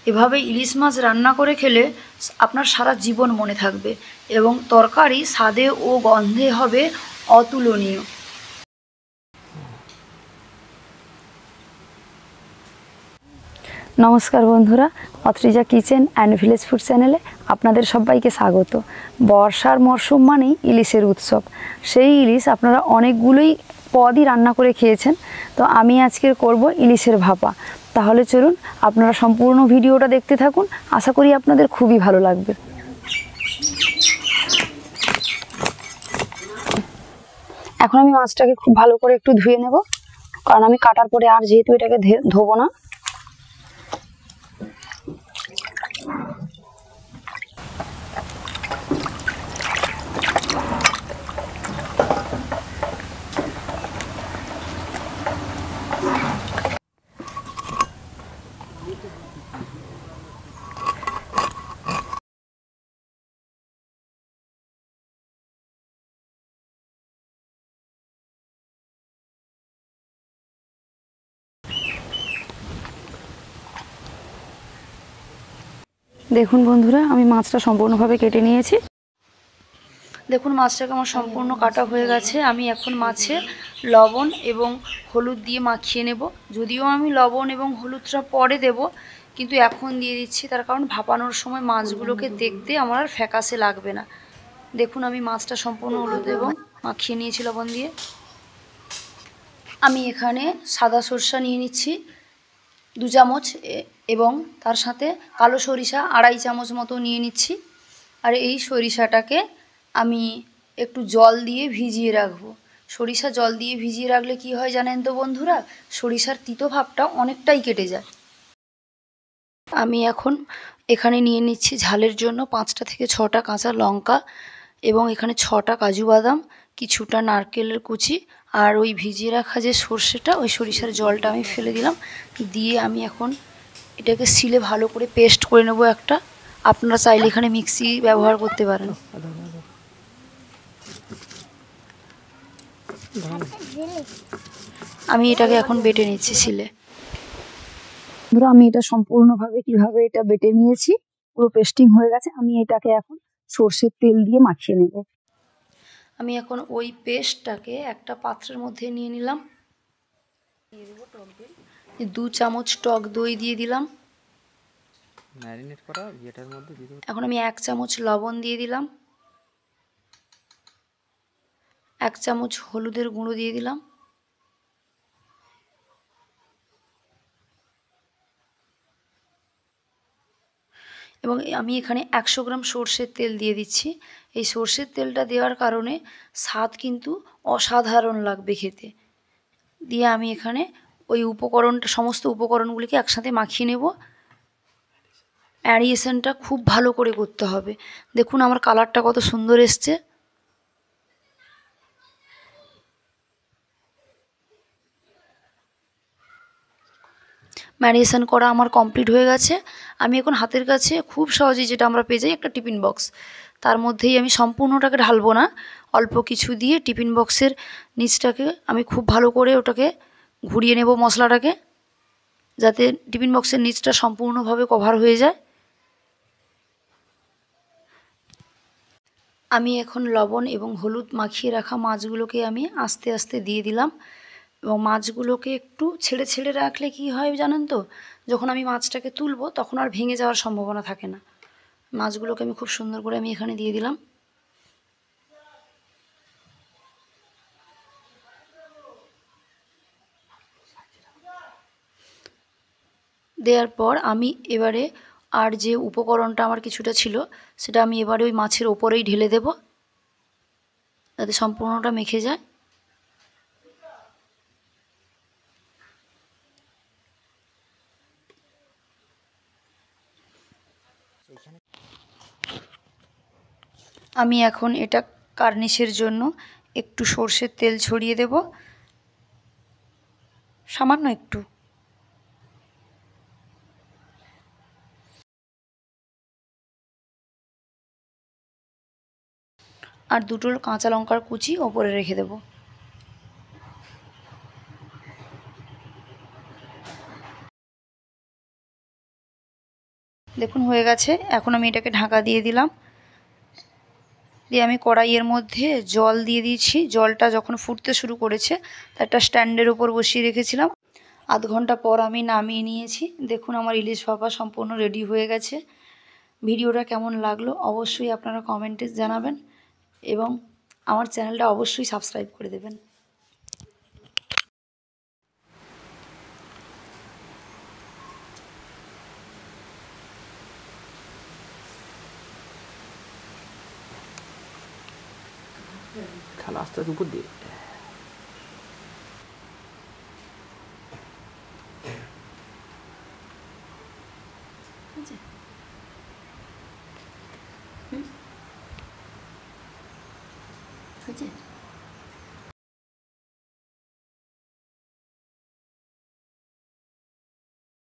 এভাবে ইলিশ মাছ রান্না করে খেলে আপনার সারা জীবন মনে থাকবে এবং তরকারি স্বাদে ও গন্ধে হবে অতুলনীয়। নমস্কার বন্ধুরা, অত্রিজা কিচেন অ্যান্ড ভিলেজ ফুড চ্যানেলে আপনাদের সবাইকে স্বাগত। বর্ষার মরশুম মানেই ইলিশের উৎসব। সেই ইলিশ আপনারা অনেকগুলোই পদই রান্না করে খেয়েছেন, তো আমি আজকে করব ইলিশের ভাপা। তাহলে চলুন আপনারা সম্পূর্ণ ভিডিওটা দেখতে থাকুন, আশা করি আপনাদের খুবই ভালো লাগবে। এখন আমি মাছটাকে খুব ভালো করে একটু ধুয়ে নেব, কারণ আমি কাটার পরে আর যেহেতু এটাকে ধোবো না। দেখুন বন্ধুরা, আমি মাছটা সম্পূর্ণভাবে কেটে নিয়েছি। দেখুন মাছটাকে আমার সম্পূর্ণ কাটা হয়ে গেছে। আমি এখন মাছে লবণ এবং হলুদ দিয়ে মাখিয়ে নেব। যদিও আমি লবণ এবং হলুদটা পরে দেব, কিন্তু এখন দিয়ে দিচ্ছি, তার কারণ ভাপানোর সময় মাছগুলোকে দেখতে আমার আর ফ্যাকাশে লাগবে না। দেখুন আমি মাছটা সম্পূর্ণ হলুদ এবং মাখিয়ে নিয়েছি লবণ দিয়ে। আমি এখানে সাদা সরষা নিয়ে নিচ্ছি 2 চামচ এবং তার সাথে কালো সরিষা 2.5 চামচ মতো নিয়ে নিচ্ছি। আর এই সরিষাটাকে আমি একটু জল দিয়ে ভিজিয়ে রাখবো। সরিষা জল দিয়ে ভিজিয়ে রাখলে কি হয় জানেন তো বন্ধুরা, সরিষার তিতো ভাবটা অনেকটাই কেটে যায়। আমি এখন এখানে নিয়ে নিচ্ছি ঝালের জন্য 5টা থেকে 6টা কাঁচা লঙ্কা এবং এখানে 6টা কাজু বাদাম, কিছুটা নারকেলের কুচি, আর ওই ভিজিয়ে রাখা যে সর্ষেটা, ওই সরিষার জলটা আমি ফেলে দিলাম। দিয়ে আমি এখন এটাকে শিলে ভালো করে পেস্ট করে নেব একটা। আপনারা চাইলে এখানে মিক্সি ব্যবহার করতে পারেন। আমি এটাকে এখন বেটে নিচ্ছি শিলে। ধরো আমি এটা সম্পূর্ণভাবে কিভাবে এটা বেটে নিয়েছি, পুরো পেস্টিং হয়ে গেছে। আমি এটাকে এখন সর্ষের তেল দিয়ে মাখিয়ে নেব। আমি এখন ওই পেস্টটাকে একটা পাত্রের মধ্যে নিয়ে নিলাম। 2 চামচ টক দই দিয়ে দিলাম। ম্যারিনেট করা এটার মধ্যে দিয়ে দিলাম। এখন আমি 1 চামচ লবণ দিয়ে দিলাম। 1 চামচ হলুদের গুঁড়ো দিয়ে দিলাম। এবং আমি এখানে 100 গ্রাম সর্ষের তেল দিয়ে দিচ্ছি। এই সর্ষের তেলটা দেওয়ার কারণে স্বাদ কিন্তু অসাধারণ লাগবে খেতে। দিয়ে আমি এখানে ওই সমস্ত উপকরণগুলিকে একসাথে মাখিয়ে নেব। অ্যারিয়েশনটা খুব ভালো করে করতে হবে। দেখুন আমার কালারটা কত সুন্দর এসছে। ম্যারিনেশন করা আমার কমপ্লিট হয়ে গেছে। আমি এখন হাতের কাছে খুব সহজেই যেটা আমরা পেয়ে যাই, একটা টিফিন বক্স, তার মধ্যেই আমি সম্পূর্ণটাকে ঢালবো না, অল্প কিছু দিয়ে টিফিন বক্সের নিচটাকে আমি খুব ভালো করে ওটাকে ঘুরিয়ে নেব মশলাটাকে, যাতে টিফিন বক্সের নিচটা সম্পূর্ণভাবে কভার হয়ে যায়। আমি এখন লবণ এবং হলুদ মাখিয়ে রাখা মাছগুলোকে আমি আস্তে আস্তে দিয়ে দিলাম। এবং মাছগুলোকে একটু ছেড়ে ছেড়ে রাখলে কি হয় জানেন তো, যখন আমি মাছটাকে তুলবো তখন আর ভেঙে যাওয়ার সম্ভাবনা থাকে না। মাছগুলোকে আমি খুব সুন্দর করে আমি এখানে দিয়ে দিলাম। দেওয়ার পর আমি এবারে আর যে উপকরণটা আমার কিছুটা ছিল, সেটা আমি এবারে ওই মাছের ওপরেই ঢেলে দেব, যাতে সম্পূর্ণটা মেখে যায়। আমি এখন এটা গার্নিশের জন্য একটু সর্ষের তেল ছড়িয়ে দেব, সামান্য একটু। আর 2টো কাঁচা লঙ্কার কুচি ওপরে রেখে দেব। দেখুন হয়ে গেছে। এখন আমি এটাকে ঢাকা দিয়ে দিলাম। দিয়ে আমি কড়াইয়ের মধ্যে জল দিয়ে দিয়েছি। জলটা যখন ফুটতে শুরু করেছে তা একটা স্ট্যান্ডের উপর বসিয়ে রেখেছিলাম। আধ ঘন্টা পর আমি নামিয়ে নিয়েছি। দেখুন আমার ইলিশ ভাপা সম্পূর্ণ রেডি হয়ে গেছে। ভিডিওটা কেমন লাগলো অবশ্যই আপনারা কমেন্টে জানাবেন এবং আমার চ্যানেলটা অবশ্যই সাবস্ক্রাইব করে দেবেন। থালা আস্তে আস্তে উপর দিয়ে হয়েছে।